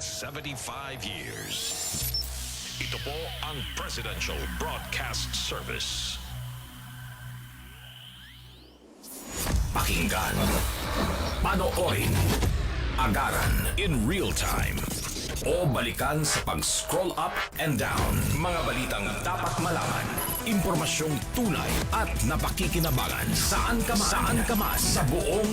years. Ito po ang Presidential Broadcast Service. Pakinggan, panoorin, agaran in real time, o balikan sa pag-scroll up and down. Mga balitang dapat malaman, impormasyong tunay at napakikinabangan. Saan ka man, sa buong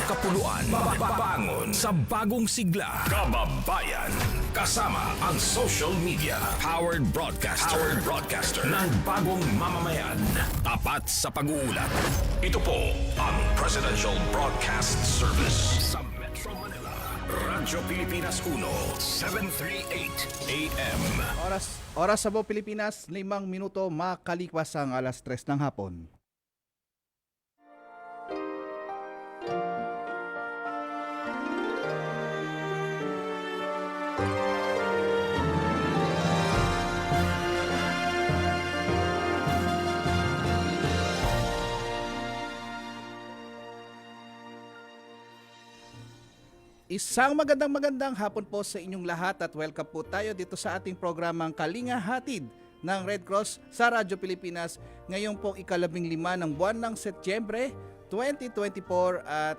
kapuluan, mababangon sa bagong sigla. Kababayan, kasama ang social media. Powered broadcaster ng bagong mamamayan. Tapat sa pag-uulat. Ito po ang Presidential Broadcast Service sa Metro Manila. Radyo Pilipinas 1, 738 AM. Oras sa buong Pilipinas, 5 minuto makalipas ang alas 3 ng hapon. Isang magandang hapon po sa inyong lahat at welcome po tayo dito sa ating programang Kalinga Hatid ng Red Cross sa Radyo Pilipinas. Ngayon pong ika-15 ng buwan ng Setyembre 2024 at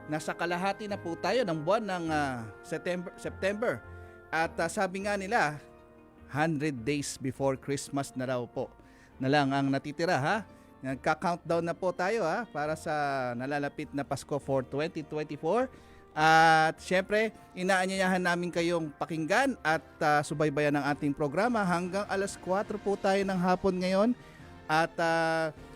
nasa kalahati na po tayo ng buwan ng September. At sabi nga nila, 100 days before Christmas na raw po na lang ang natitira ha. Nagka-countdown na po tayo ha para sa nalalapit na Pasko for 2024. At syempre, inaanyayahan namin kayong pakinggan at subaybayan ng ating programa hanggang alas 4 po tayo ng hapon ngayon. At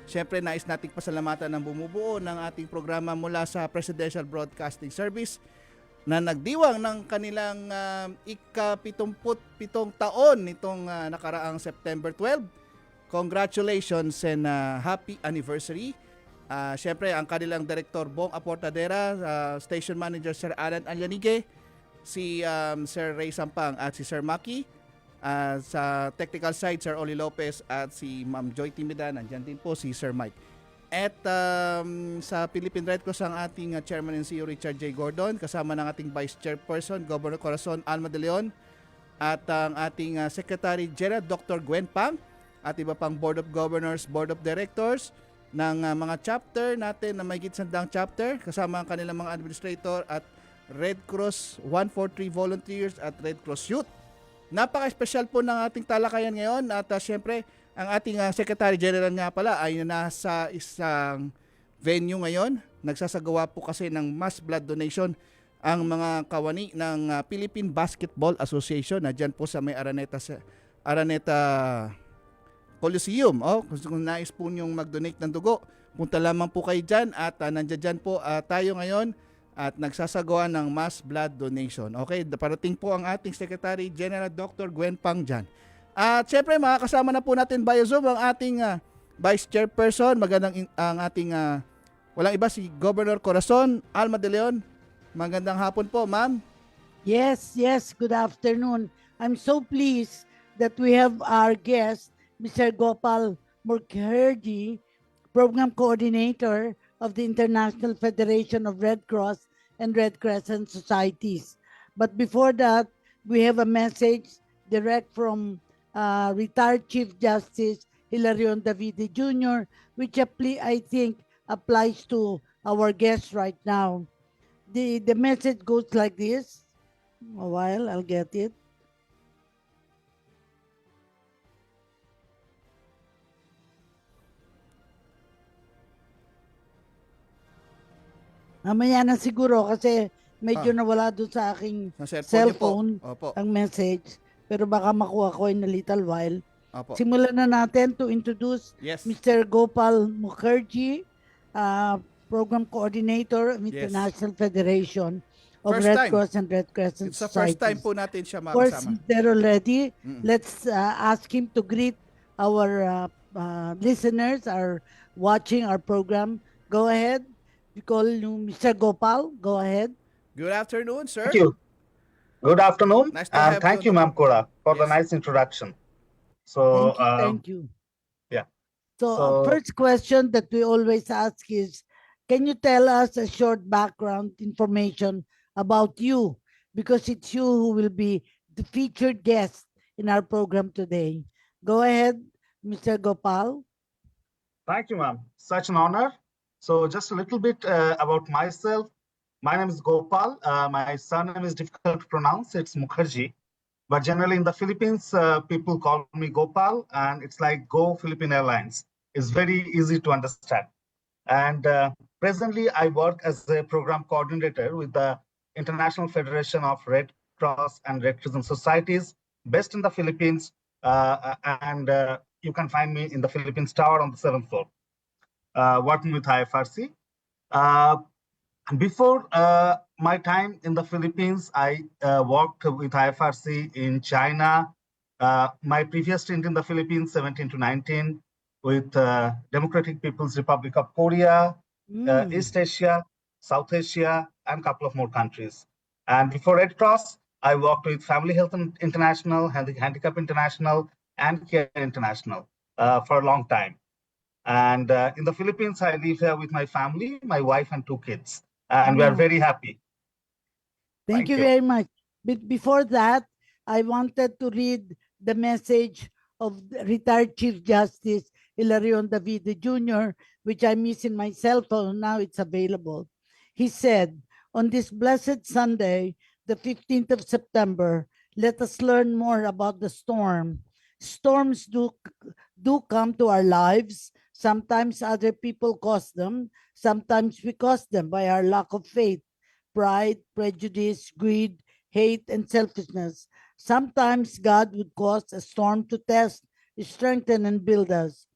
syempre, nais nating pasalamatan ng bumubuo ng ating programa mula sa Presidential Broadcasting Service na nagdiwang ng kanilang ika-77 taon nitong nakaraang September 12. Congratulations and happy anniversary. Siyempre, ang kanilang Director Bong Aportadera, Station Manager Sir Alan Alyanige, si Sir Ray Sampang at si Sir Maki, sa technical side Sir Oli Lopez at si Ma'am Joy Timida, nandyan din po si Sir Mike. At sa Philippine Red Cross ang ating Chairman and CEO Richard J. Gordon, kasama ng ating Vice Chairperson Governor Corazon, Alma de Leon, at ang ating Secretary General Dr. Gwen Pang, at iba pang Board of Governors, Board of Directors, ng mga chapter natin na may gitsandang chapter, kasama ang kanilang mga administrator at Red Cross 143 volunteers at Red Cross Youth. Napaka-espesyal po ng ating talakayan ngayon at syempre ang ating Secretary General nga pala ay nasa isang venue ngayon. Nagsasagawa po kasi ng mass blood donation ang mga kawani ng Philippine Basketball Association na dyan po sa may Araneta Coliseum. Kung nais po niyong mag-donate ng dugo, punta lamang po kayo dyan at nandiyan po tayo ngayon at nagsasagawa ng mass blood donation. Okay, parating po ang ating Secretary General Dr. Gwen Pang dyan. At syempre makakasama na po natin via Zoom ang ating Vice Chairperson, ang ating walang iba si Governor Corazon, Alma de Leon. Magandang hapon po, ma'am. Yes, good afternoon. I'm so pleased that we have our guest, Mr. Gopal Mukherjee, Program Coordinator of the International Federation of Red Cross and Red Crescent Societies. But before that, we have a message direct from retired Chief Justice Hilarion Davide Jr., which I think applies to our guest right now. The message goes like this. A while, I'll get it. Mamaya na siguro kasi medyo nawala doon sa aking cellphone ang message. Pero baka makuha ko in a little while. Opo. Simulan na natin to introduce Mr. Gopal Mukherjee, Program Coordinator of International Federation of Red Cross and Red Crescent Societies. It's the first time po natin siya makasama. Of course, they're already. Let's ask him to greet our listeners, our watching our program. Go ahead. We call you Mr. Gopal. Go ahead. Good afternoon, sir. Thank you. Good afternoon. Nice to have thank you, Ma'am Cora, for the nice introduction. So, thank you. Yeah. So, first question that we always ask is, can you tell us a short background information about you because it's you who will be the featured guest in our program today. Go ahead, Mr. Gopal. Thank you, ma'am. Such an honor. So just a little bit about myself. My name is Gopal. My surname is difficult to pronounce. It's Mukherjee. But generally in the Philippines, people call me Gopal, and it's like Go Philippine Airlines. It's very easy to understand. And presently, I work as a program coordinator with the International Federation of Red Cross and Red Crescent Societies, based in the Philippines. And you can find me in the Philippines Tower on the 7th floor, working with IFRC. Uh, Before my time in the Philippines, I worked with IFRC in China. My previous stint in the Philippines, 17 to 19, with Democratic People's Republic of Korea, Mm. East Asia, South Asia, and a couple of more countries. And before Red Cross, I worked with Family Health International, Handicap International, and Care International for a long time. And in the Philippines, I live here with my family, my wife, and two kids. And we are Oh, very happy. thank Thank you you. very much. But before that, I wanted to read the message of the retired Chief Justice Hilarion Davide Jr., which I miss in my cell phone. Now it's available. He said, on this blessed Sunday, the 15th of September, let us learn more about the storm. Storms do come to our lives. Sometimes other people cause them. Sometimes we cause them by our lack of faith, pride, prejudice, greed, hate, and selfishness. Sometimes God would cause a storm to test, strengthen, and build us.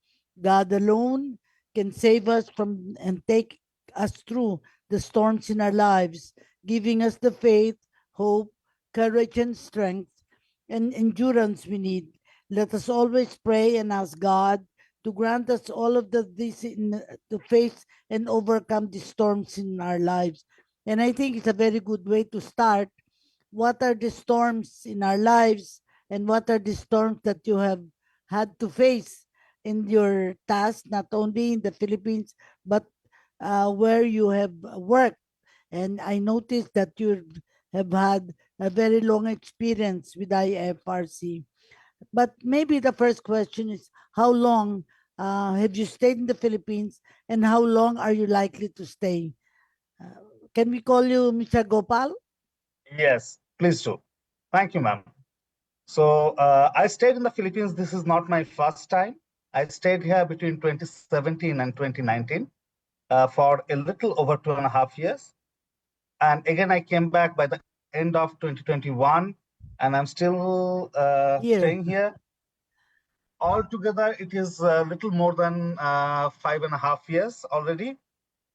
God alone can save us from and take us through the storms in our lives, giving us the faith, hope, courage, and strength and endurance we need. Let us always pray and ask God to grant us all of this to face and overcome the storms in our lives. And I think it's a very good way to start. What are the storms in our lives, and what are the storms that you have had to face in your task, not only in the Philippines, but where you have worked? And I noticed that you have had a very long experience with IFRC. But maybe the first question is, how long have you stayed in the Philippines, and how long are you likely to stay? Can we call you Mr. Gopal? Yes, please do. Thank you, ma'am. So I stayed in the Philippines. This is not my first time. I stayed here between 2017 and 2019 for a little over 2.5 years. And again, I came back by the end of 2021, and I'm still Here. staying here. Altogether, it is a little more than 5.5 years already.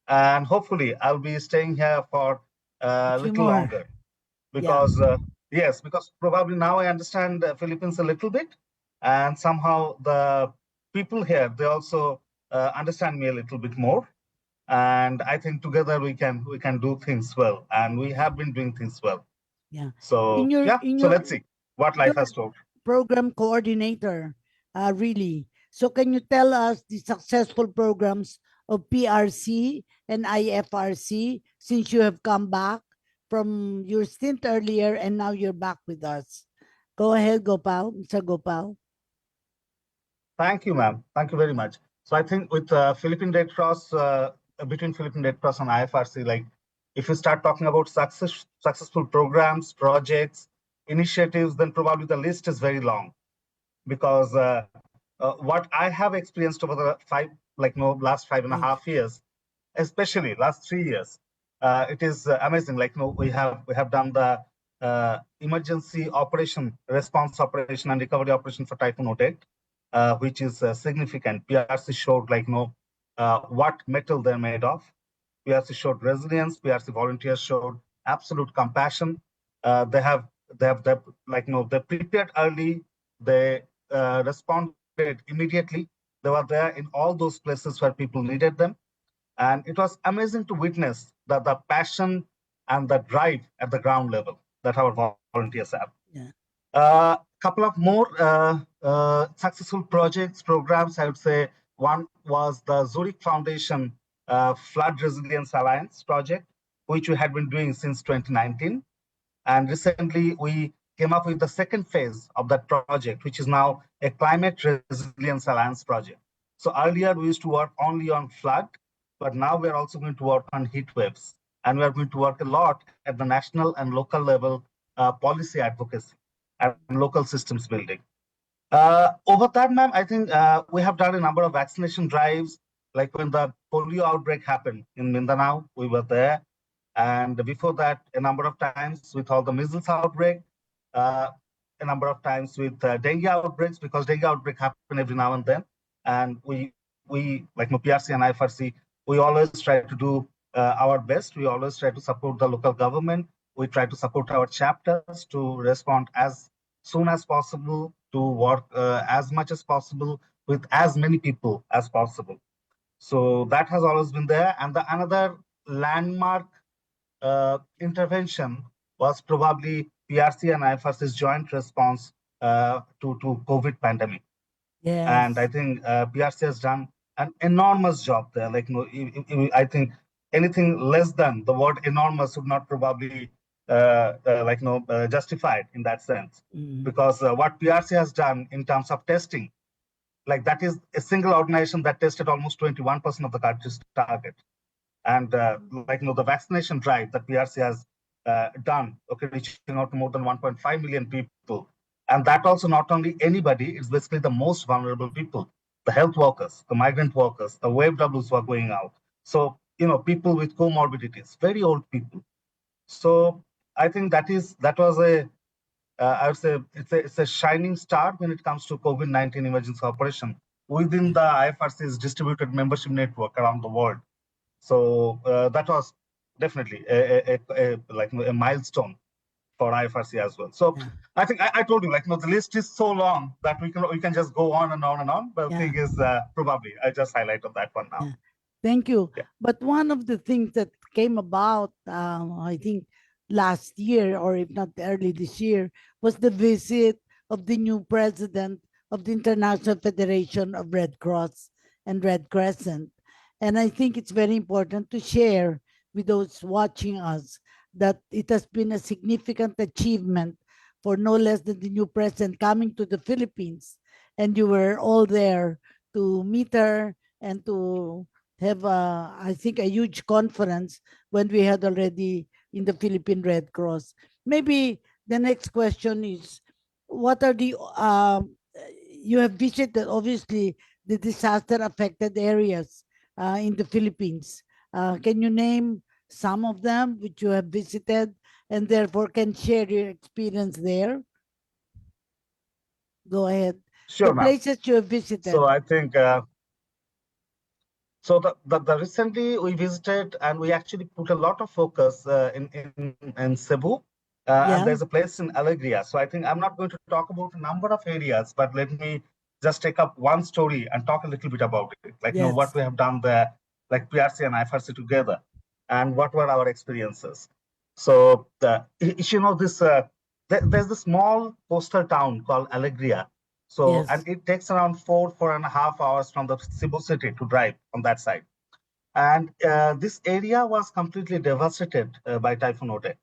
And hopefully, I'll be staying here for A a few little more. longer Yeah. because, yes, because probably now I understand the Philippines a little bit. And somehow the people here, they also understand me a little bit more. And I think together we can do things well. And we have been doing things well. Yeah. So, yeah, In so your let's see what life you're has to. program coordinator, really. So can you tell us the successful programs of PRC and IFRC since you have come back from your stint earlier and now you're back with us? Go ahead, Gopal, Mr. Gopal. Thank you, ma'am. Thank you very much. So I think with Philippine Red Cross, between Philippine Red Cross and IFRC, like if you start talking about successful programs, projects, initiatives, then probably the list is very long because what I have experienced over the last five and a Yes. half years, especially last 3 years, it is amazing. Like we have done the emergency operation, response operation, and recovery operation for Typhoon Otet, which is significant. PRC showed what metal they're made of. PRC showed resilience. PRC volunteers showed absolute compassion. They prepared early. They responded immediately. They were there in all those places where people needed them, and it was amazing to witness the passion and the drive at the ground level that our volunteers have. Yeah. Couple of more successful projects, programs, I would say. One was the Zurich Foundation Flood Resilience Alliance project, which we had been doing since 2019. And recently, we came up with the second phase of that project, which is now a climate resilience alliance project. So earlier, we used to work only on flood, but now we're also going to work on heat waves. And we're going to work a lot at the national and local level policy advocacy and local systems building. Over that, ma'am, I think we have done a number of vaccination drives. Like when the polio outbreak happened in Mindanao, we were there. And before that, a number of times with all the measles outbreak, uh, a number of times with dengue outbreaks, because dengue outbreak happen every now and then. And we like PRC and IFRC, we always try to do our best. We always try to support the local government. We try to support our chapters to respond as soon as possible, to work as much as possible with as many people as possible. So that has always been there. And the another landmark intervention was probably PRC and IFRC's joint response to COVID pandemic. And I Yes. think PRC has done an enormous job there. Like, I think anything less than the word enormous would not probably justified in that sense. Because what PRC has done in terms of testing, like that is a single organization that tested almost 21% of the country's target. And the vaccination drive that PRC has done, okay, reaching out to more than 1.5 million people. And that also not only anybody, it's basically the most vulnerable people, the health workers, the migrant workers, the WFWs who are going out. So, people with comorbidities, very old people. So I think that was I would say it's a shining star when it comes to COVID-19 emergency operation within the IFRC's distributed membership network around the world. So that was definitely a milestone for IFRC as well. So Yeah. I think I told you, the list is so long that we can just go on and on and on. But the thing is, probably I just highlighted that one now. Yeah. Thank you. Yeah. But one of the things that came about, I think last year, or if not early this year, was the visit of the new president of the International Federation of Red Cross and Red Crescent. And I think it's very important to share with those watching us that it has been a significant achievement for no less than the new president coming to the Philippines. And you were all there to meet her and to have, I think, a huge conference when we had already in the Philippine Red Cross. Maybe the next question is, what are the, you have visited obviously the disaster affected areas in the Philippines. Can you name some of them which you have visited and therefore can share your experience there? Go ahead. Sure, The ma'am. places you have visited. So I think so the recently we visited and we actually put a lot of focus in Cebu. And there's a place in Alegria. So I think I'm not going to talk about a number of areas, but let me just take up one story and talk a little bit about it. What we have done there, like PRC and IFRC together, and what were our experiences. So this there's a small coastal town called Alegria. So, and it takes around 4.5 hours from the Cebu city to drive on that side. And this area was completely devastated by Typhoon Ode.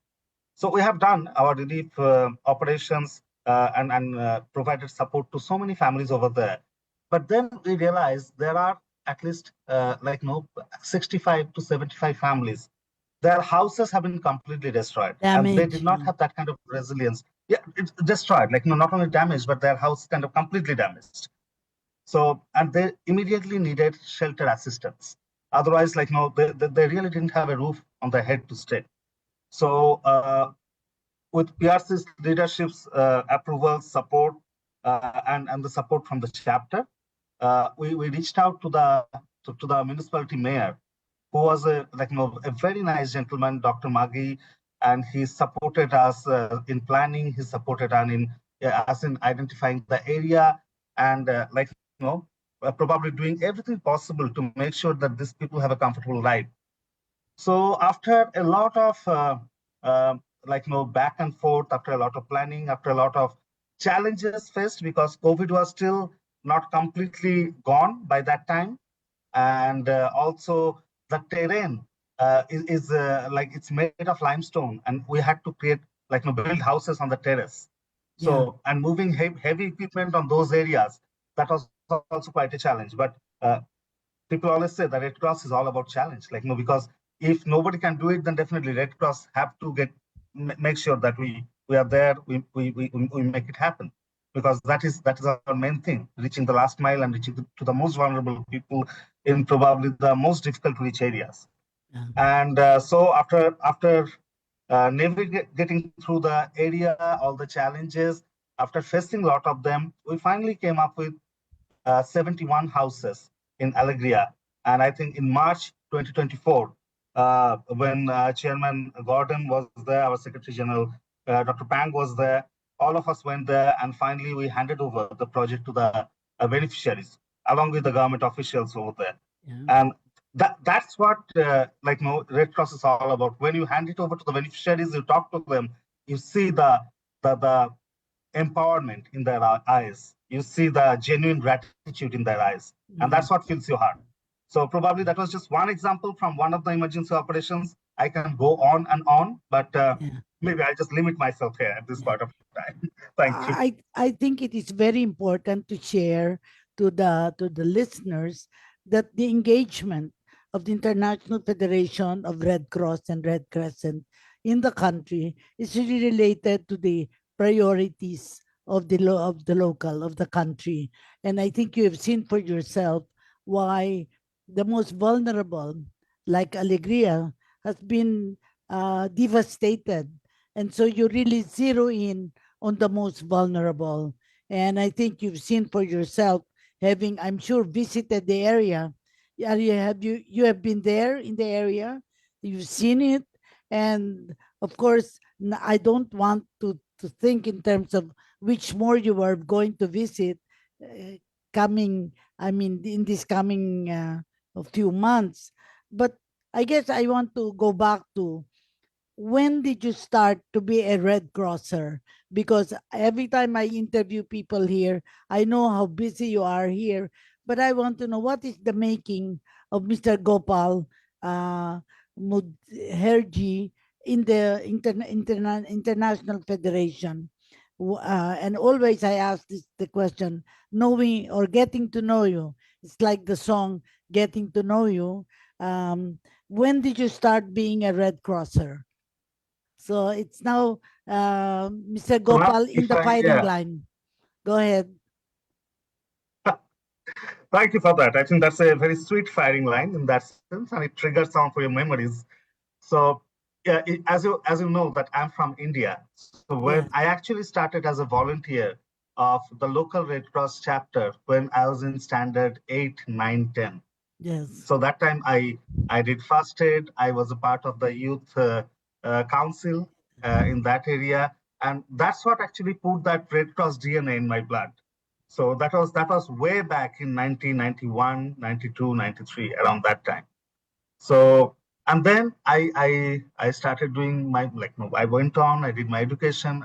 So we have done our relief operations and provided support to so many families over there. But then we realized there are at least 65 to 75 families. Their houses have been completely destroyed. And they did not have that kind of resilience. Yeah, it's destroyed, not only damaged, but their house kind of completely damaged. So, and they immediately needed shelter assistance. Otherwise, they really didn't have a roof on their head to stay. So with PRC's leadership's approval, support, and the support from the chapter, we reached out to the municipality mayor, who was a very nice gentleman, Dr. Maggi, and he supported us in planning. He supported us in identifying the area and probably doing everything possible to make sure that these people have a comfortable life. So after a lot of back and forth, after a lot of planning, after a lot of challenges faced, because COVID was still not completely gone by that time, and also the terrain is it's made of limestone, and we had to create like build houses on the terrace. Yeah. So, and moving heavy equipment on those areas, that was also quite a challenge. But people always say that Red Cross is all about challenge, because if nobody can do it, then definitely Red Cross have to make sure that we are there, we make it happen, because that is our main thing, reaching the last mile and reaching to the most vulnerable people in probably the most difficult to reach areas. Yeah. And so after navigating through the area, all the challenges, after facing a lot of them, we finally came up with 71 houses in Alegria. And I think in March 2024, when Chairman Gordon was there, our Secretary General, Dr. Pang was there, all of us went there, and finally we handed over the project to the beneficiaries, along with the government officials over there. Yeah. And that's what Red Cross is all about. When you hand it over to the beneficiaries, you talk to them, you see the empowerment in their eyes. You see the genuine gratitude in their eyes, and that's what fills your heart. So probably that was just one example from one of the emergency operations. I can go on and on, but maybe I'll just limit myself here at this part of time. Thank you. I think it is very important to share to the listeners that the engagement of the International Federation of Red Cross and Red Crescent in the country is really related to the priorities of the local of the country. And I think you have seen for yourself why the most vulnerable, like Alegria, has been devastated. And so you really zero in on the most vulnerable. And I think you've seen for yourself, having, I'm sure, visited the area. You have been there in the area, you've seen it. And of course, I don't want to think in terms of which more you are going to visit in this coming few months. But I guess I want to go back to, when did you start to be a Red Crosser? Because every time I interview people here, I know how busy you are here, but I want to know, what is the making of Mr. Gopal Mukherjee in the International Federation? And always I ask the question, knowing or getting to know you. It's like the song, Getting to Know You. When did you start being a Red Crosser? So it's now Mr. Gopal in the firing line. Go ahead. Thank you for that. I think that's a very sweet firing line in that sense, and it triggers some of your memories. So, yeah, as you know, that I'm from India. So when I actually started as a volunteer of the local Red Cross chapter when I was in standard 8, 9, 10. Yes. So that time I did first aid. I was a part of the youth council in that area, and that's what actually put that Red Cross DNA in my blood. So that was way back in 1991, 92, 93, around that time. So, and then I started doing I went on, I did my education,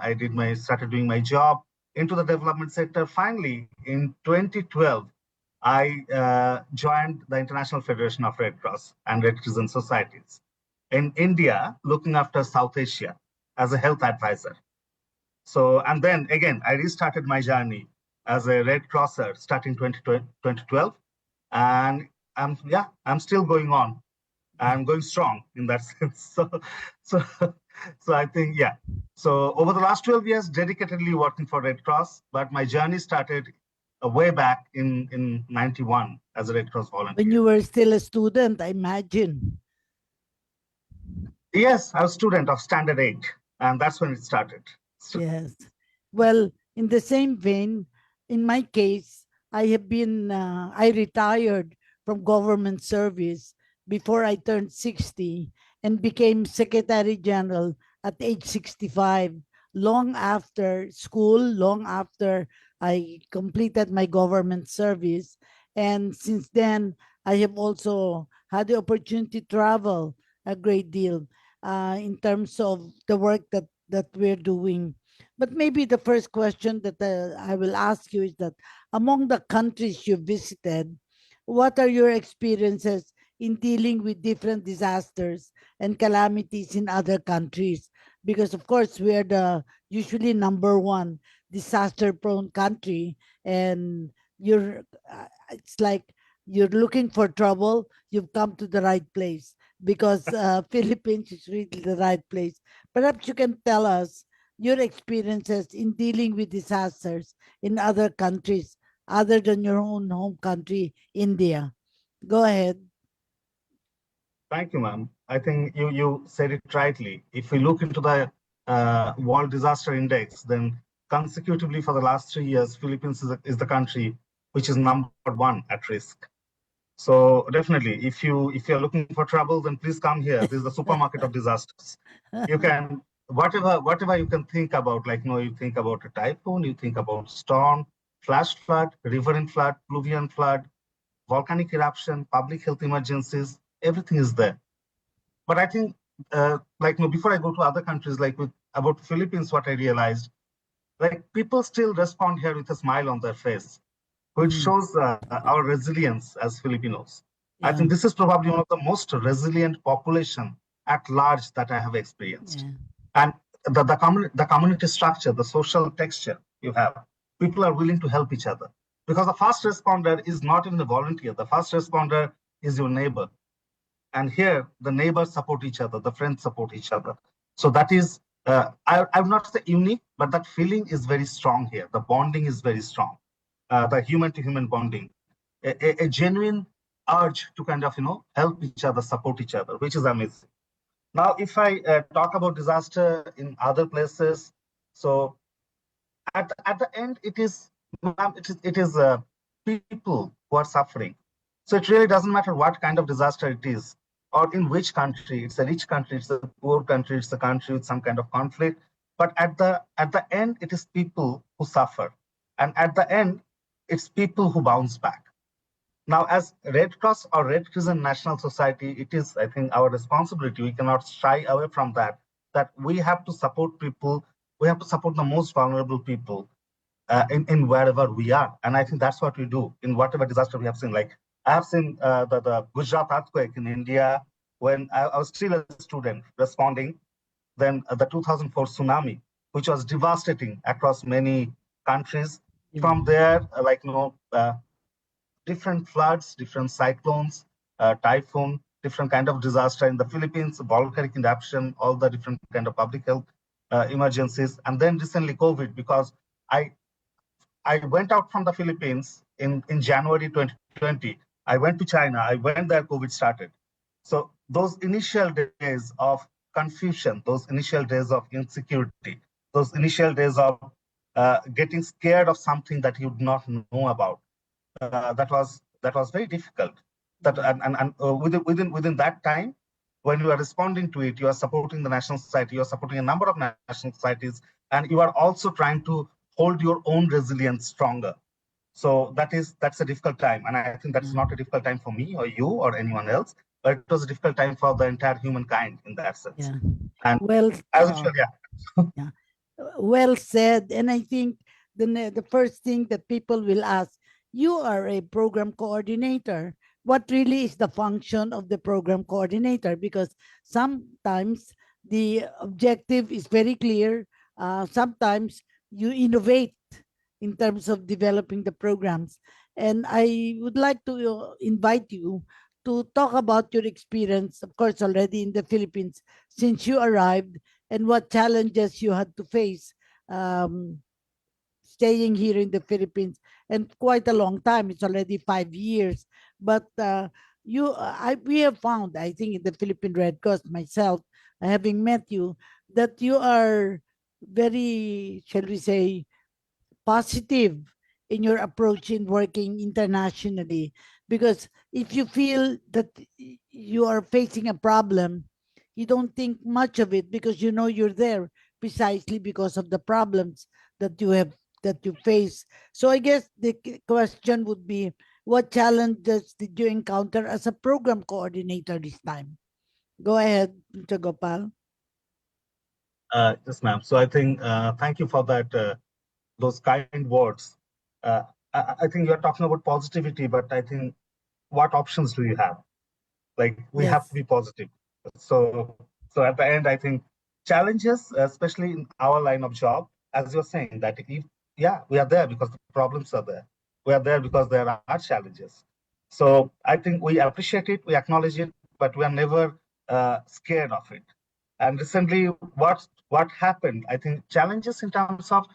started doing my job into the development sector. Finally, in 2012, I joined the International Federation of Red Cross and Red Crescent Societies in India, looking after South Asia as a health advisor. So, and then again, I restarted my journey as a Red Crosser starting 2012. And I'm still going on. I'm going strong in that sense. So I think, So over the last 12 years, dedicatedly working for Red Cross, but my journey started way back in 91 as a Red Cross volunteer. When you were still a student, I imagine. Yes, I was a student of standard 8, and that's when it started. Yes. Well, in the same vein, in my case, I retired from government service before I turned 60 and became Secretary General at age 65, long after school, long after I completed my government service. And since then, I have also had the opportunity to travel a great deal in terms of the work that we're doing. But maybe the first question that I will ask you is that, among the countries you visited, what are your experiences in dealing with different disasters and calamities in other countries? because of course we are the usually number one disaster prone country, and it's like you're looking for trouble, you've come to the right place, because Philippines is really the right place. Perhaps you can tell us your experiences in dealing with disasters in other countries other than your own home country, India. Go ahead. Thank you, ma'am. I think you said it rightly. If we look into the World Disaster Index, then consecutively for the last 3 years, Philippines is the country which is number one at risk. So definitely, if you're looking for trouble, then please come here. This is the supermarket of disasters. You can whatever you can think about, like you think about a typhoon, you think about storm, flash flood, riverine flood, pluvial flood, volcanic eruption, public health emergencies, everything is there. But I think, before I go to other countries, about Philippines, what I realized, like people still respond here with a smile on their face, which shows our resilience as Filipinos. I Yeah. think this is probably one of the most resilient population at large that I have experienced. Yeah. And the community structure, the social texture you have, people are willing to help each other. Because the first responder is not even a volunteer. The first responder is your neighbor. And here, the neighbors support each other, the friends support each other. So that is, I would not say unique, but that feeling is very strong here. The bonding is very strong, the human-to-human bonding, a genuine urge to kind of, help each other, support each other, which is amazing. Now, if I talk about disaster in other places, so at the end, it is people who are suffering. So it really doesn't matter what kind of disaster it is, or in which country. It's a rich country, it's a poor country, it's a country with some kind of conflict. But at the end, it is people who suffer, and at the end, it's people who bounce back. Now, as Red Cross or Red Crescent National Society, it is, I think, our responsibility. We cannot shy away from that. That we have to support people. We have to support the most vulnerable people in wherever we are. And I think that's what we do in whatever disaster we have seen. Like I have seen the Gujarat earthquake in India when I was still a student responding. Then the 2004 tsunami, which was devastating across many countries. From there, different floods, different cyclones, typhoon, different kind of disaster in the Philippines, volcanic eruption, all the different kind of public health emergencies. And then recently COVID, because I went out from the Philippines in January 2020. I went to China. I went there, COVID started. So those initial days of confusion, those initial days of insecurity, those initial days of getting scared of something that you did not know about, that was very difficult. That and within that time, when you are responding to it, you are supporting the national society, you are supporting a number of national societies, and you are also trying to hold your own resilience stronger. So that's a difficult time, and I think that's not a difficult time for me or you or anyone else, but it was a difficult time for the entire humankind in that sense. Yeah. And Well, as usual, yeah. Well said. And I think the first thing that people will ask, you are a program coordinator. What really is the function of the program coordinator? Because sometimes the objective is very clear. Sometimes you innovate in terms of developing the programs. And I would like to invite you to talk about your experience, of course, already in the Philippines since you arrived, and what challenges you had to face um, staying here in the Philippines, and quite a long time. It's already 5 years. But we have found, I think, in the Philippine Red Cross, myself, having met you, that you are very, shall we say, positive in your approach in working internationally. Because if you feel that you are facing a problem, you don't think much of it, because you know you're there precisely because of the problems that you face. So I guess the question would be, what challenges did you encounter as a program coordinator this time? Go ahead, Mr. Gopal. yes, ma'am. So I think thank you for that. Those kind words. I think you're talking about positivity, but I think what options do you have? Like we have to Yes. be positive. So at the end, I think challenges, especially in our line of job, as you're saying, that if, yeah, we are there because the problems are there. We are there because there are challenges. So I think we appreciate it, we acknowledge it, but we are never scared of it. And recently, what happened? I think challenges in terms of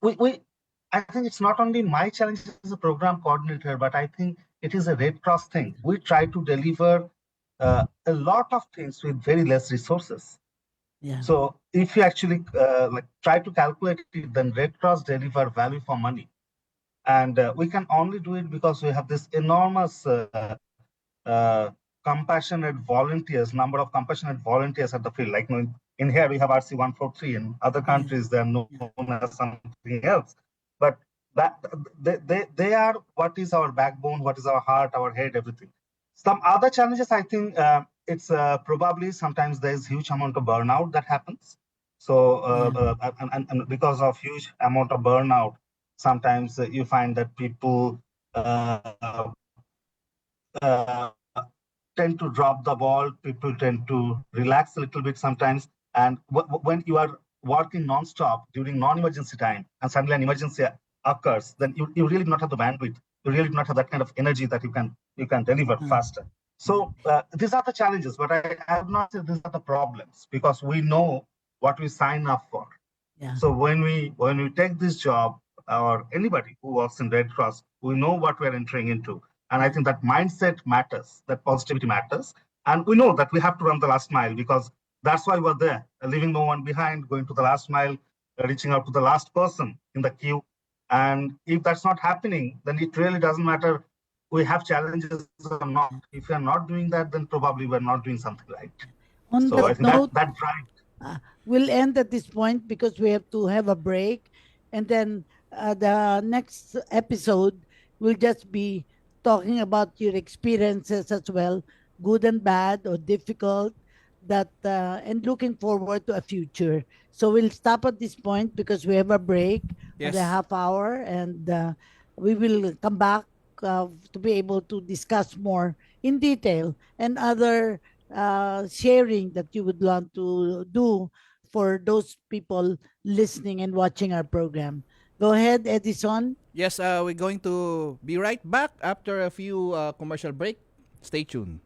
I think it's not only my challenge as a program coordinator, but I think it is a Red Cross thing. We try to deliver a lot of things with very less resources. Yeah. So if you actually try to calculate it, then Red Cross deliver value for money. And we can only do it because we have this enormous compassionate volunteers, number of compassionate volunteers at the field. Like in here, we have RC 143. In other countries, they are known as something else. But that they are what is our backbone, what is our heart, our head, everything. Some other challenges, I think it's probably sometimes there's huge amount of burnout that happens. So and because of huge amount of burnout, sometimes you find that people tend to drop the ball. People tend to relax a little bit sometimes. And when you are working non-stop during non-emergency time and suddenly an emergency occurs, then you really do not have the bandwidth. You really do not have that kind of energy that you can deliver faster. So these are the challenges, but I have not said these are the problems because we know what we sign up for. Yeah. So when we take this job, or anybody who works in Red Cross, we know what we're entering into. And I think that mindset matters, that positivity matters. And we know that we have to run the last mile because that's why we're there, leaving no one behind, going to the last mile, reaching out to the last person in the queue. And if that's not happening, then it really doesn't matter we have challenges or not. If we're not doing that, then probably we're not doing something right. On So I that think note, that drive. we'll end at this point because we have to have a break. And then the next episode will just be talking about your experiences as well, good and bad or difficult, that and looking forward to a future. So we'll stop at this point because we have a break Yes. at a half hour, and we will come back to be able to discuss more in detail and other sharing that you would want to do for those people listening and watching our program. Go ahead, Edison. Yes, we're going to be right back after a few commercial break. Stay tuned.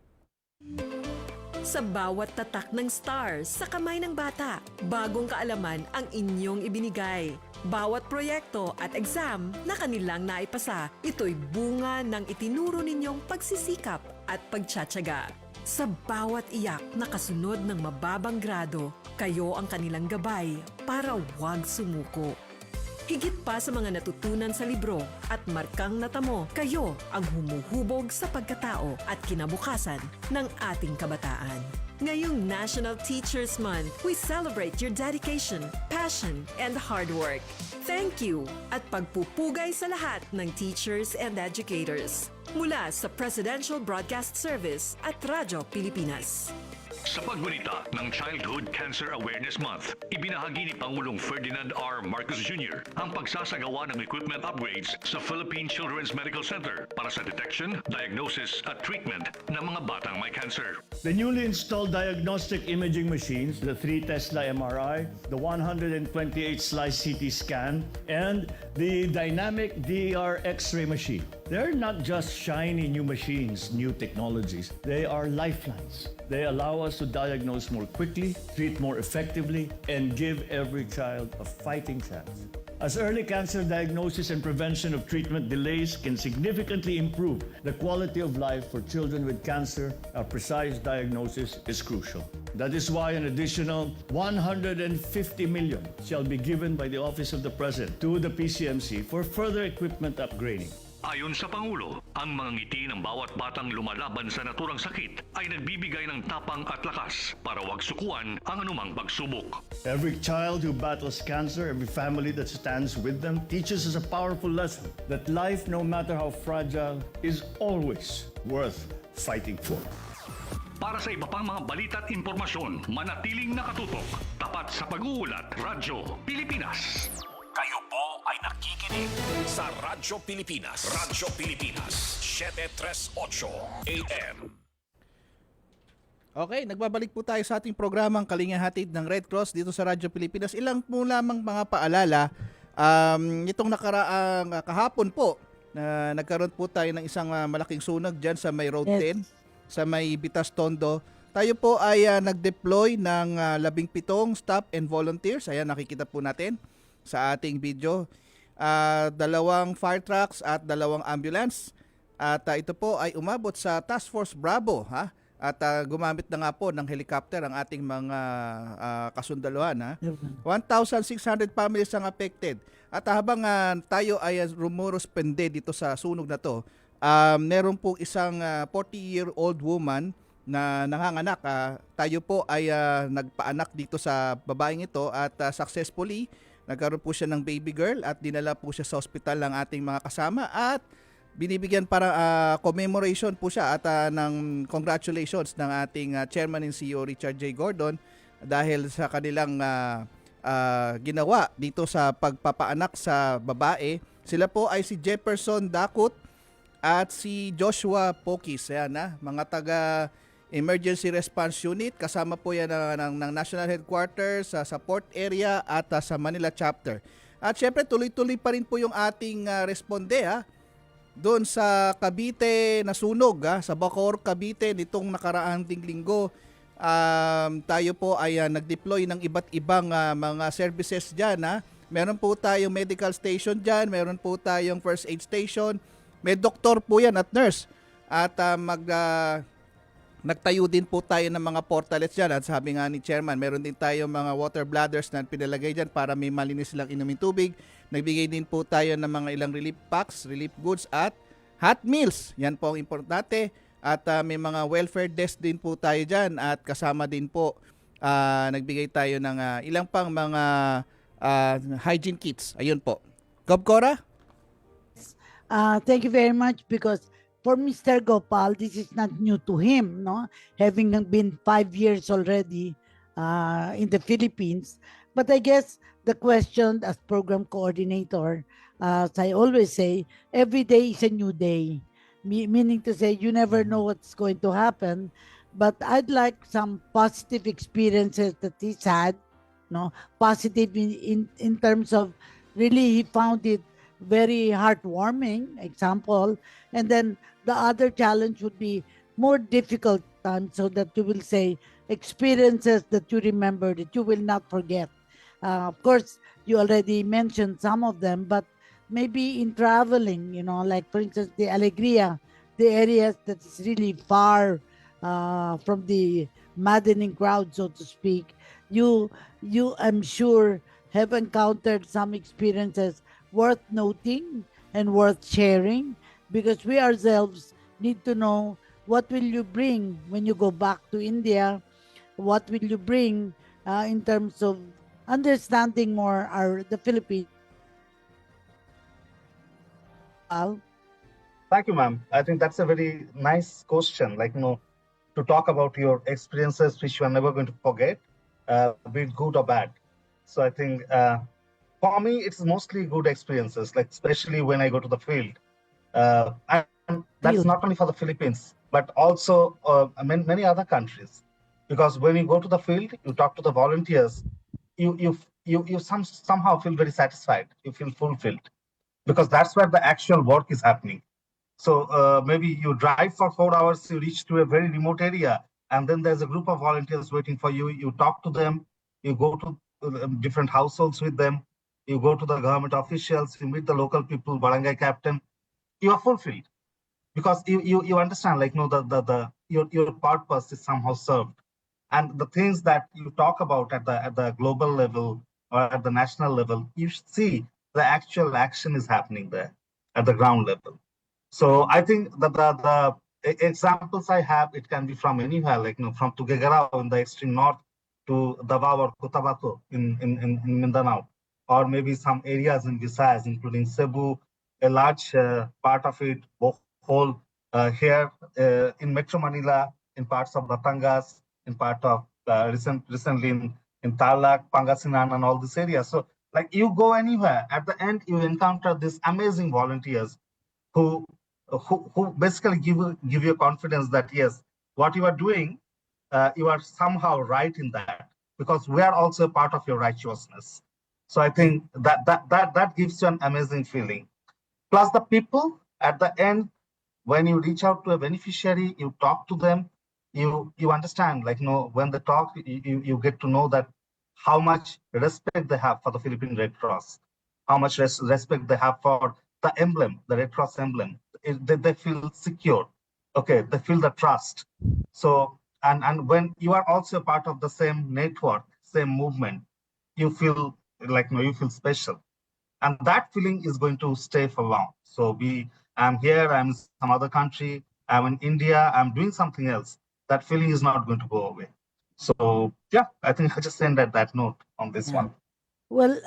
Sa bawat tatak ng stars sa kamay ng bata, bagong kaalaman ang inyong ibinigay. Bawat proyekto at exam na kanilang naipasa, ito'y bunga ng itinuro ninyong pagsisikap at pagtsatsaga. Sa bawat iyak na kasunod ng mababang grado, kayo ang kanilang gabay para huwag sumuko. Higit pa sa mga natutunan sa libro at markang natamo, kayo ang humuhubog sa pagkatao at kinabukasan ng ating kabataan. Ngayong National Teachers Month, we celebrate your dedication, passion, and hard work. Thank you at pagpupugay sa lahat ng teachers and educators. Mula sa Presidential Broadcast Service at Radyo Pilipinas. Sa paggunita ng Childhood Cancer Awareness Month, ibinahagi ni Pangulong Ferdinand R. Marcos Jr. ang pagsasagawa ng equipment upgrades sa Philippine Children's Medical Center para sa detection, diagnosis at treatment ng mga batang may cancer. The newly installed diagnostic imaging machines, the 3 Tesla MRI, the 128-slice CT scan, and the dynamic DER X-ray machine. They're not just shiny new machines, new technologies. They are lifelines. They allow us to diagnose more quickly, treat more effectively, and give every child a fighting chance. As early cancer diagnosis and prevention of treatment delays can significantly improve the quality of life for children with cancer, a precise diagnosis is crucial. That is why an additional 150 million shall be given by the Office of the President to the PCMC for further equipment upgrading. Ayon sa Pangulo, ang mga ngiti ng bawat batang lumalaban sa naturang sakit ay nagbibigay ng tapang at lakas para wag sukuan ang anumang pagsubok. Every child who battles cancer, every family that stands with them, teaches us a powerful lesson that life, no matter how fragile, is always worth fighting for. Para sa iba pang mga balita at impormasyon, manatiling nakatutok. Tapat sa pag-uulat, Radyo Pilipinas. Kayo po ay nakikinig sa Radyo Pilipinas. Radyo Pilipinas, 738 AM. Okay, nagbabalik po tayo sa ating programang Kalinga Hatid ng Red Cross dito sa Radyo Pilipinas. Ilang po lamang mga paalala. Itong nakaraang kahapon po, nagkaroon po tayo ng isang malaking sunog dyan sa may Road Yes. 10, sa may Bitas Tondo. Tayo po ay nag-deploy ng 17 staff and volunteers. Ayan, nakikita po natin sa ating video. 2 fire trucks at 2 ambulance. At ito po ay umabot sa Task Force Bravo, ha? At gumamit na nga po ng helicopter ang ating mga kasundaluhan. Ha? 1,600 families ang affected. At habang tayo ay rumuruspende dito sa sunog na to, meron po isang 40-year-old woman na nanganganak. Tayo po ay nagpaanak dito sa babaeng ito at successfully nagkaroon po siya ng baby girl at dinala po siya sa ospital ng ating mga kasama at binibigyan para commemoration po siya at ng congratulations ng ating Chairman and CEO Richard J. Gordon dahil sa kanilang ginawa dito sa pagpapaanak sa babae. Sila po ay si Chairperson Dakut at si Joshua Pokis. Ayan, mga taga Emergency Response Unit. Kasama po yan ng National Headquarters, sa Port Area at sa Manila Chapter. At syempre tuloy-tuloy pa rin po yung ating responde doon sa Cavite na sunog, sa Bacoor, Cavite nitong nakaraang linggo. Tayo po ay nag-deploy ng iba't ibang mga services dyan. Meron po tayong medical station dyan, meron po tayong first aid station, may doktor po yan at nurse. At nagtayo din po tayo ng mga portalets dyan. At sabi nga ni Chairman, meron din tayong mga water bladders na pinalagay dyan para may malinis silang inumin tubig. Nagbigay din po tayo ng mga ilang relief packs, relief goods at hot meals. Yan po ang importante. At may mga welfare desk din po tayo dyan. At kasama din po, nagbigay tayo ng ilang pang mga hygiene kits. Ayun po. Cora? Thank you very much because for Mr. Gopal, this is not new to him, no? Having been 5 years already in the Philippines. But I guess the question as program coordinator, as I always say, every day is a new day. Meaning to say, you never know what's going to happen. But I'd like some positive experiences that he's had, no? Positive in terms of really he found it very heartwarming example. And then the other challenge would be more difficult times so that you will say experiences that you remember that you will not forget. Of course, you already mentioned some of them, but maybe in traveling, like for instance, the Alegria, the areas that is really far from the maddening crowd, so to speak, you I'm sure have encountered some experiences worth noting and worth sharing, because we ourselves need to know what will you bring when you go back to India, what will you bring in terms of understanding more the Philippines. Thank you, ma'am. I think that's a very nice question. To talk about your experiences which you are never going to forget, be it good or bad. So I think for me, it's mostly good experiences, especially when I go to the field. And that's not only for the Philippines, but also many other countries. Because when you go to the field, you talk to the volunteers, you somehow feel very satisfied. You feel fulfilled because that's where the actual work is happening. So maybe you drive for 4 hours, you reach to a very remote area, and then there's a group of volunteers waiting for you. You talk to them, you go to different households with them, you go to the government officials, you meet the local people, barangay captain. You are fulfilled because you understand, your purpose is somehow served, and the things that you talk about at the global level or at the national level, you see the actual action is happening there at the ground level. So I think that the examples I have, it can be from anywhere, from Tuguegarao in the extreme north to Davao or Cotabato in Mindanao, or maybe some areas in Visayas, including Cebu, a large part of it, Bohol, here in Metro Manila, in parts of Batangas, in part of recently in Tarlac, Pangasinan, and all these areas. So you go anywhere, at the end you encounter these amazing volunteers who basically give you confidence that yes, what you are doing you are somehow right in that, because we are also a part of your righteousness. So I think that gives you an amazing feeling. Plus the people at the end, when you reach out to a beneficiary, you talk to them, you understand, like, when they talk, you get to know that how much respect they have for the Philippine Red Cross, how much respect they have for the emblem, the Red Cross emblem. They feel secure. Okay, they feel the trust. So, and when you are also a part of the same network, same movement, you feel like, you feel special, and that feeling is going to stay for long. So I'm here, I'm in some other country, I'm in India, I'm doing something else. That feeling is not going to go away. So yeah, I think I just end at that note on this Yeah. one. Well,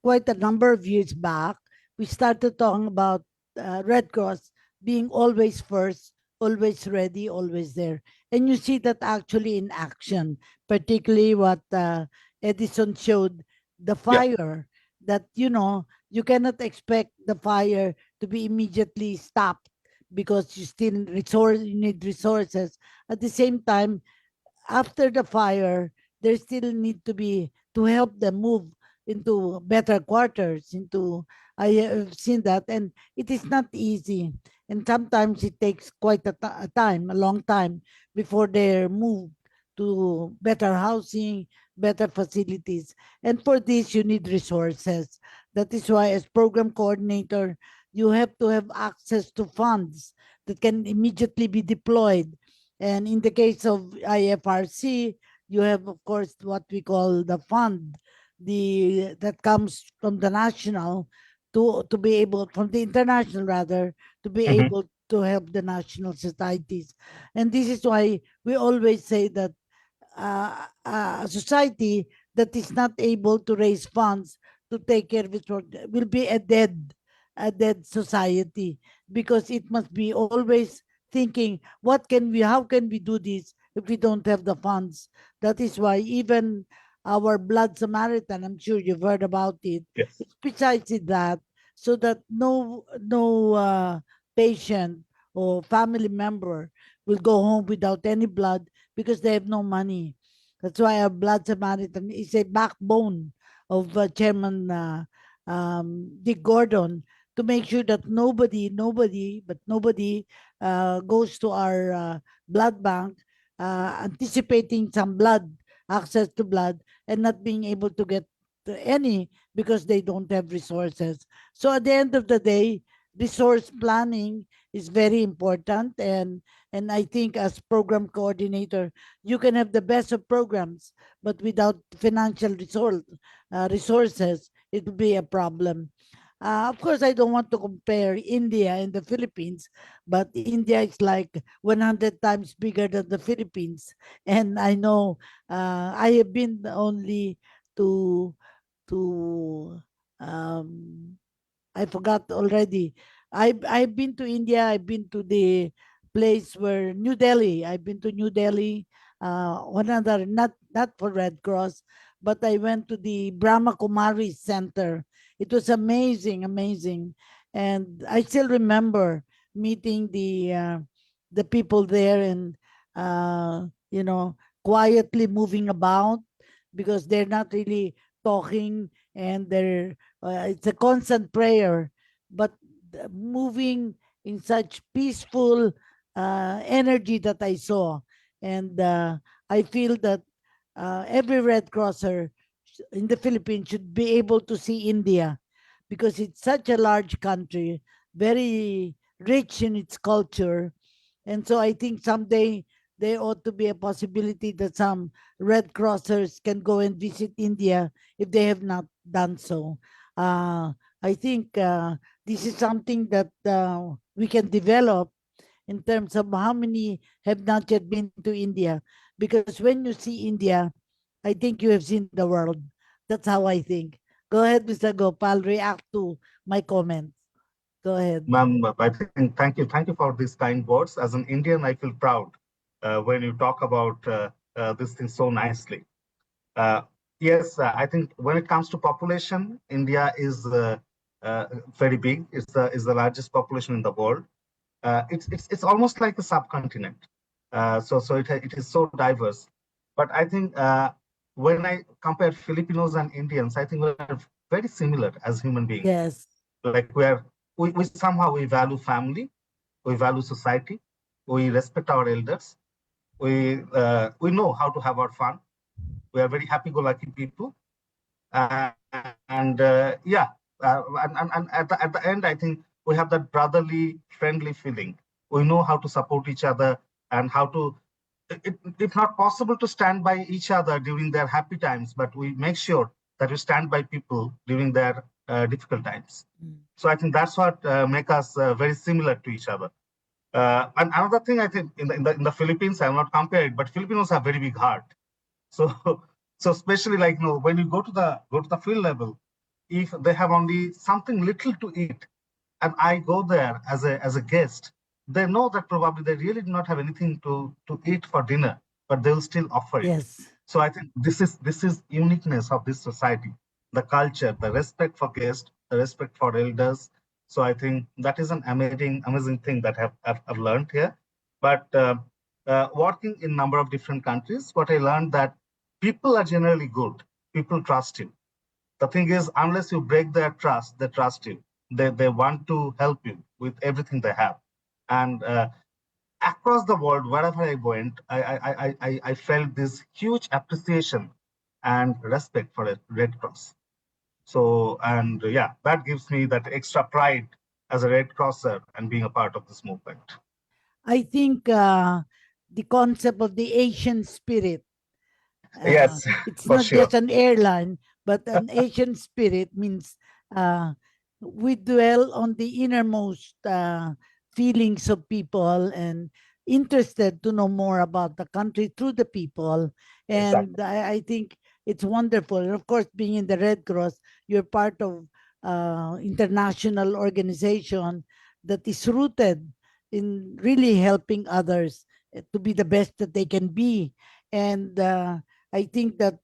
quite a number of years back, we started talking about Red Cross being always first, always ready, always there. And you see that actually in action, particularly what Edison showed, the Yeah. fire, that, you cannot expect the fire to be immediately stopped because you need resources. At the same time, after the fire, there still need to be to help them move into better quarters. I have seen that, and it is not easy. And sometimes it takes quite a time, a long time, before they're moved to better housing, better facilities. And for this, you need resources. That is why, as program coordinator, you have to have access to funds that can immediately be deployed. And in the case of IFRC, you have, of course, what we call the fund, that comes from the national to be able, from the international rather, to be Mhm. able to help the national societies. And this is why we always say that a society that is not able to raise funds to take care of its work will be a dead society, because it must be always thinking, how can we do this if we don't have the funds? That is why even our Blood Samaritan, I'm sure you've heard about it, Yes. it's precisely that, so that no patient or family member will go home without any blood because they have no money. That's why our Blood Samaritan is a backbone of Chairman Dick Gordon, to make sure that nobody goes to our blood bank anticipating some blood, access to blood, and not being able to get any because they don't have resources. So at the end of the day, resource planning is very important, and I think as program coordinator, you can have the best of programs, but without financial resources, it will be a problem. Of course, I don't want to compare India and the Philippines, but India is like 100 times bigger than the Philippines. And I know I have been only to to um, I forgot already. I've been to India. I've been to the place where New Delhi. I've been to New Delhi. One other, not for Red Cross, but I went to the Brahma Kumari Center. It was amazing, amazing, and I still remember meeting the people there, and quietly moving about, because they're not really talking, and it's a constant prayer, but moving in such peaceful energy that I saw. And I feel that every Red Crosser in the Philippines should be able to see India, because it's such a large country, very rich in its culture. And so I think someday there ought to be a possibility that some Red Crossers can go and visit India if they have not done so. I think this is something that we can develop in terms of how many have not yet been to India. Because when you see India, I think you have seen the world. That's how I think. Go ahead, Mr. Gopal, react to my comments. Go ahead. Ma'am, I think thank you for these kind words. As an Indian, I feel proud when you talk about this thing so nicely. Uh, yes, I think when it comes to population, India is very big. It's the largest population in the world. It's almost like a subcontinent. It is so diverse. But I think when I compare Filipinos and Indians, I think we're very similar as human beings. Yes. Like we somehow we value family, we value society, we respect our elders, we know how to have our fun. We are very happy-go-lucky people, uh, and at the end, I think we have that brotherly, friendly feeling. We know how to support each other and how to, if not possible to stand by each other during their happy times, but we make sure that we stand by people during their difficult times. So I think that's what make us very similar to each other. And another thing I think in the Philippines, I'm not comparing, but Filipinos have very big heart. So so especially like when you go to the field level, if they have only something little to eat, and I go there as a guest, they know that probably they really do not have anything to eat for dinner, but they will still offer it. Yes. So I think this is uniqueness of this society, the culture, the respect for guests, the respect for elders. So I think that is an amazing thing that I've learned here. But working in number of different countries, what I learned that people are generally good. People trust you. The thing is, unless you break their trust, they trust you. They want to help you with everything they have. And across the world, wherever I went, I felt this huge appreciation and respect for the Red Cross. So, and yeah, that gives me that extra pride as a Red Crosser and being a part of this movement. I think the concept of the Asian spirit, Yes, it's for not sure. just an airline, but an Asian spirit means we dwell on the innermost feelings of people and interested to know more about the country through the people. And Exactly. I think it's wonderful. And of course, being in the Red Cross, you're part of international organization that is rooted in really helping others to be the best that they can be. And I think that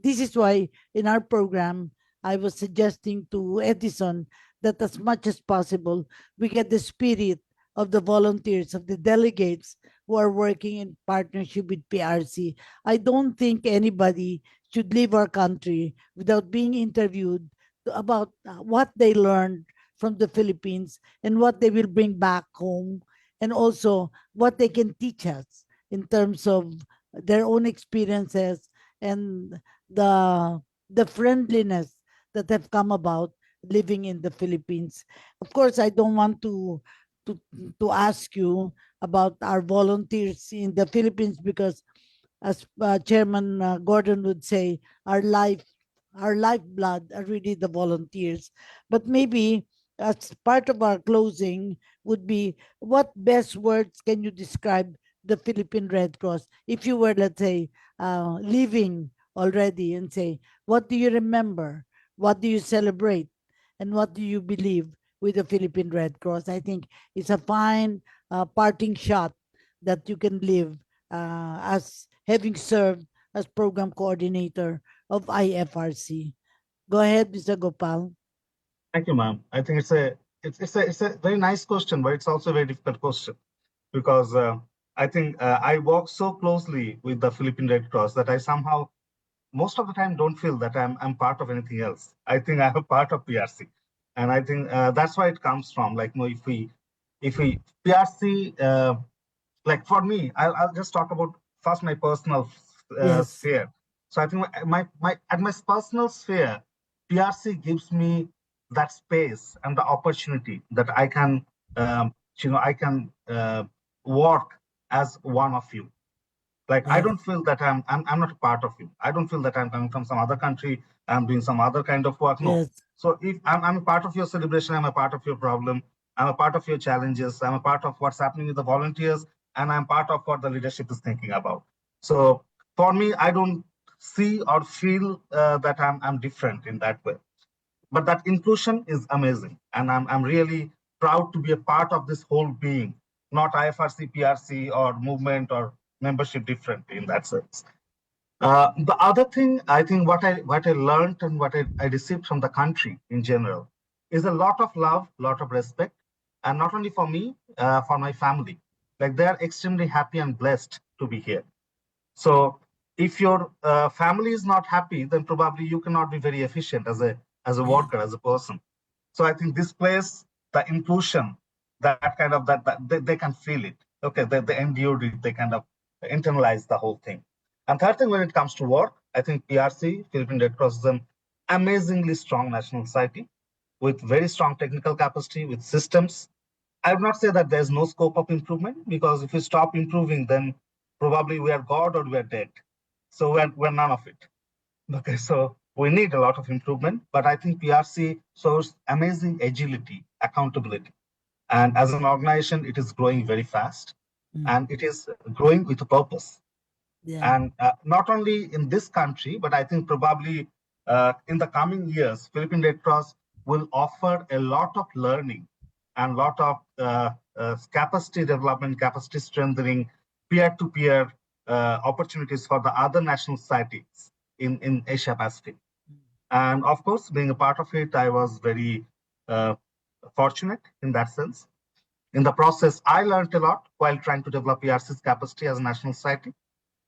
this is why in our program, I was suggesting to Edison that as much as possible, we get the spirit of the volunteers, of the delegates who are working in partnership with PRC. I don't think anybody should leave our country without being interviewed about what they learned from the Philippines and what they will bring back home, and also what they can teach us in terms of their own experiences and the friendliness that have come about living in the Philippines. Of course, I don't want to to ask you about our volunteers in the Philippines because, as Chairman Gordon would say, our lifeblood are really the volunteers. But maybe as part of our closing would be, what best words can you describe the Philippine Red Cross if you were, let's say, living already, and say, what do you remember? What do you celebrate? And what do you believe with the Philippine Red Cross? I think it's a fine parting shot that you can live as having served as program coordinator of IFRC. Go ahead, Mr. Gopal. Thank you, ma'am. I think it's a very nice question, but it's also a very difficult question because I think I work so closely with the Philippine Red Cross that I somehow most of the time don't feel that I'm part of anything else. I think I'm a part of PRC, and I think that's why it comes from. Like, if we PRC, like for me, I'll just talk about first my personal Yes. sphere. So I think my at my personal sphere, PRC gives me that space and the opportunity that I can I can work as one of you. Like I Yes. don't feel that I'm not a part of you. I don't feel that I'm coming from some other country. I'm doing some other kind of work. No. Yes. So if I'm a part of your celebration, I'm a part of your problem. I'm a part of your challenges. I'm a part of what's happening with the volunteers, and I'm part of what the leadership is thinking about. So for me, I don't see or feel that I'm different in that way. But that inclusion is amazing, and I'm really proud to be a part of this whole being, not IFRC, PRC, or movement or membership different in that sense. The other thing, I think what I learned and what I received from the country in general is a lot of love, lot of respect, and not only for me, for my family. like they are extremely happy and blessed to be here. So if your family is not happy, then probably you cannot be very efficient as a worker, as a person. So I think this place, the inclusion, that kind of that they can feel it. Okay, they endured it. They kind of internalize the whole thing. And third thing, when it comes to work, I think PRC, Philippine Red Cross, is an amazingly strong national society with very strong technical capacity, with systems. I would not say that there's no scope of improvement, because if we stop improving, then probably we are God or we are dead. So we're none of it. Okay, so we need a lot of improvement, but I think PRC shows amazing agility, accountability. And as an organization, it is growing very fast, and it is growing with a purpose. Yeah. And not only in this country, but I think probably in the coming years, Philippine Red Cross will offer a lot of learning and lot of capacity development, capacity strengthening, peer-to-peer opportunities for the other national societies in Asia Pacific. And of course, being a part of it, I was very fortunate in that sense. In the process, I learned a lot while trying to develop PRC's capacity as a national society.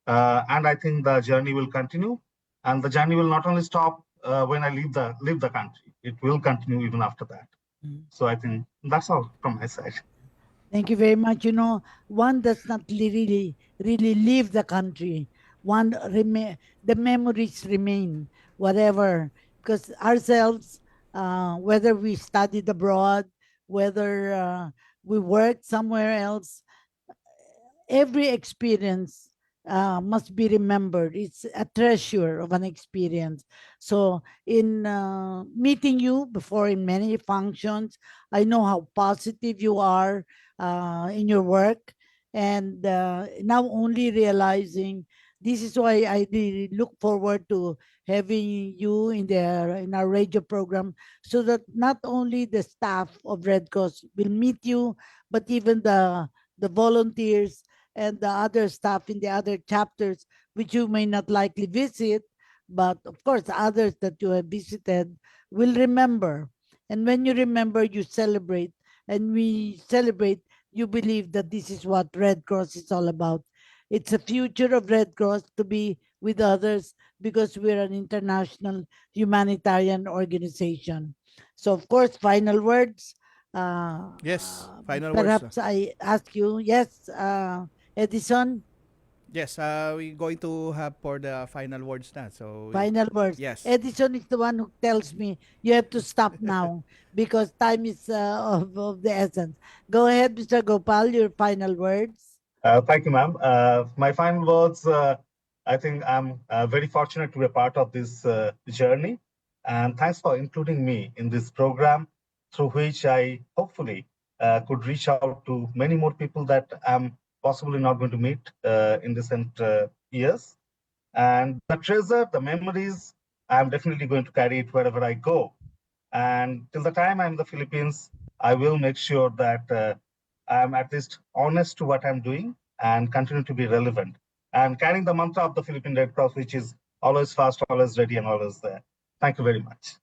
And I think the journey will continue. And the journey will not only stop when I leave the country, it will continue even after that. So I think that's all from my side. Thank you very much. One does not really leave the country. The memories remain, whatever, because ourselves, whether we studied abroad, whether we worked somewhere else, every experience must be remembered. It's a treasure of an experience. So in meeting you before in many functions, I know how positive you are in your work, and now only realizing this is why I really look forward to having you in our radio program, so that not only the staff of Red Cross will meet you, but even the volunteers and the other staff in the other chapters, which you may not likely visit, but of course, others that you have visited will remember. And when you remember, you celebrate. And we celebrate, you believe that this is what Red Cross is all about. It's a future of Red Cross to be with others, because we're an international humanitarian organization. So, of course, final words. Yes, final words. Perhaps I ask you, yes, Edison, Yes, we're going to have for the final words na. So, final words. yes. Edison is the one who tells me you have to stop now because time is of the essence. Go ahead, Mr. Gopal, your final words. Thank you, ma'am. My final words, I think I'm very fortunate to be a part of this journey. And thanks for including me in this program, through which I hopefully could reach out to many more people that I'm possibly not going to meet in recent years. And the treasure, the memories, I'm definitely going to carry it wherever I go. And till the time I'm in the Philippines, I will make sure that I'm at least honest to what I'm doing and continue to be relevant. And carrying the mantra of the Philippine Red Cross, which is always fast, always ready, and always there. Thank you very much.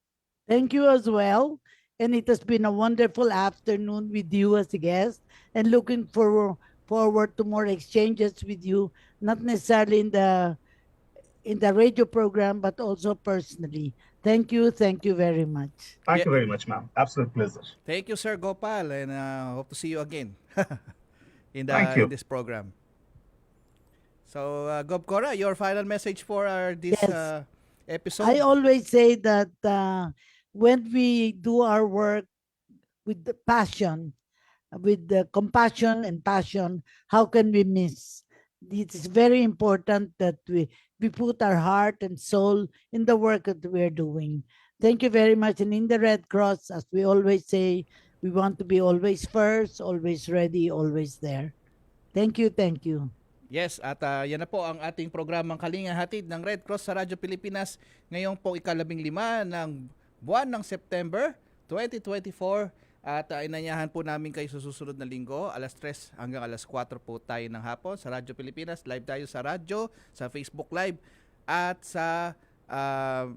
Thank you as well. And it has been a wonderful afternoon with you as a guest, and looking forward to more exchanges with you, not necessarily in the radio program, but also personally. Thank you very much. Thank you very much, ma'am. Absolute pleasure. Thank you, Sir Gopal, and hope to see you again Thank you. in this program. So, Gop Cora, your final message for this Yes. episode? I always say that when we do our work with the passion, with the compassion and passion, how can we miss? It is very important that we put our heart and soul in the work that we're doing. Thank you very much. And in the Red Cross, as we always say, we want to be always first, always ready, always there. Thank you, thank you. Yes, at yan na po ang ating programang Kalinga Hatid ng Red Cross sa Radyo Pilipinas. Ngayong po ika-15 ng buwan ng September 2024. At inanyahan po namin kayo sa susunod na linggo, alas 3 hanggang alas 4 po tayo ng hapon sa Radyo Pilipinas. Live tayo sa radyo, sa Facebook Live, at sa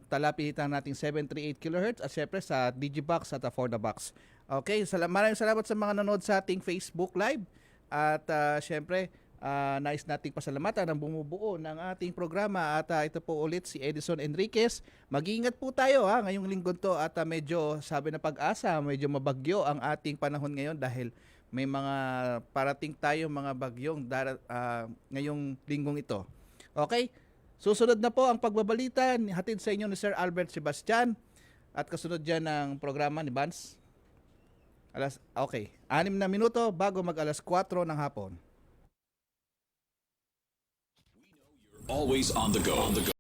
talapitan nating 738 kHz at syempre sa Digibox at For the Box. Okay, maraming salamat sa mga nanood sa ating Facebook Live. At syempre, nais nating pasalamatan ang bumubuo ng ating programa at ito po ulit si Edison Enriquez. Mag-iingat po tayo ngayong linggo to at medyo sabi na Pag-asa, medyo mabagyo ang ating panahon ngayon dahil may mga parating tayo mga bagyong ngayong linggong ito. Okay? Susunod na po ang pagbabalita hatid sa inyo ni Sir Albert Sebastian at kasunod dyan ng programa ni Vance. 6 na minuto bago mag 4 ng hapon. Always on the go.